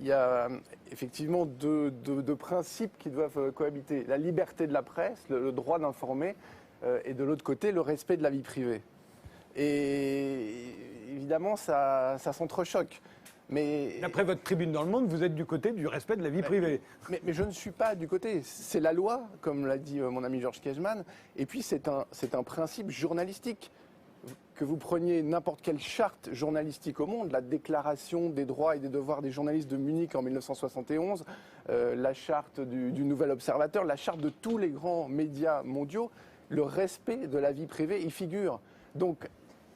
y a effectivement deux principes qui doivent cohabiter. La liberté de la presse, le droit d'informer, et de l'autre côté, le respect de la vie privée. Et évidemment, ça s'entrechoque. Mais D'après votre tribune dans Le Monde, vous êtes du côté du respect de la vie privée. Mais je ne suis pas du côté. C'est la loi, comme l'a dit mon ami Georges Kejman. Et puis, c'est un principe journalistique. Que vous preniez n'importe quelle charte journalistique au monde, la Déclaration des droits et des devoirs des journalistes de Munich en 1971, la charte du Nouvel Observateur, la charte de tous les grands médias mondiaux, le respect de la vie privée y figure. Donc,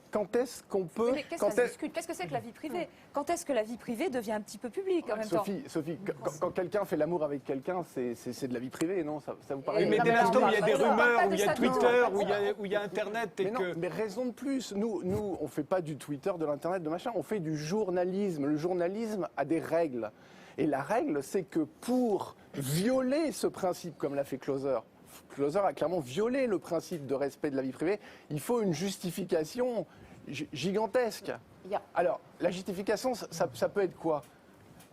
quand est-ce qu'on peut... Mais qu'est-ce que c'est que la vie privée? Quand est-ce que la vie privée devient un petit peu publique en même temps? Sophie, quand quelqu'un fait l'amour avec quelqu'un, c'est de la vie privée, non? Ça vous paraît? Mais dès l'instant où il y a des rumeurs, où il y a ça, non, Twitter, où il y a Internet... Mais raison de plus. Nous, on ne fait pas du Twitter, de l'Internet, de machin. On fait du journalisme. Le journalisme a des règles. Et la règle, c'est que pour violer ce principe, comme l'a fait Closer a clairement violé le principe de respect de la vie privée, il faut une justification gigantesque. Alors, la justification, ça peut être quoi?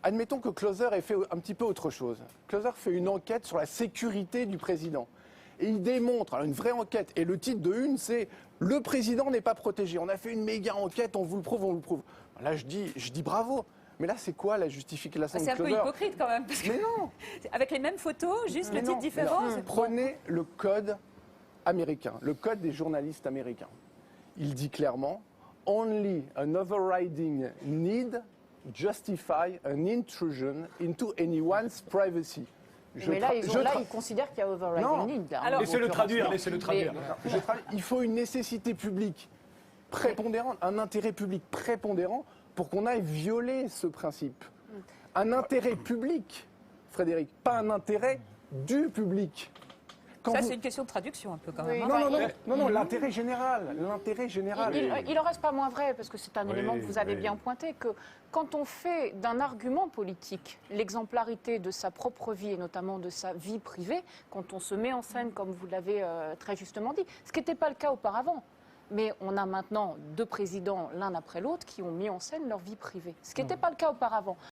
Admettons que Closer ait fait un petit peu autre chose. Closer fait une enquête sur la sécurité du président. Et il démontre, alors une vraie enquête, et le titre de une, c'est « Le président n'est pas protégé ». On a fait une méga enquête, on vous le prouve, on vous le prouve. Là, je dis bravo. Mais là, c'est quoi la justification de Closer? C'est un peu hypocrite quand même. Parce que mais non. Avec les mêmes photos, juste le titre différent. Prenez le code américain, le code des journalistes américains. Il dit clairement « Only an overriding need justify an intrusion into anyone's privacy ». Mais là, ils considèrent qu'il y a overriding need. Alors, laissez-le traduire. Il faut une nécessité publique prépondérante, un intérêt public prépondérant pour qu'on aille violer ce principe. Un intérêt public, Frédéric, pas un intérêt du public. C'est une question de traduction un peu quand même. Non, l'intérêt général. L'intérêt général. Il en reste pas moins vrai, parce que c'est un élément que vous avez bien pointé, que quand on fait d'un argument politique l'exemplarité de sa propre vie et notamment de sa vie privée, quand on se met en scène, comme vous l'avez très justement dit, ce qui n'était pas le cas auparavant. Mais on a maintenant deux présidents l'un après l'autre qui ont mis en scène leur vie privée, ce qui n'était pas le cas auparavant.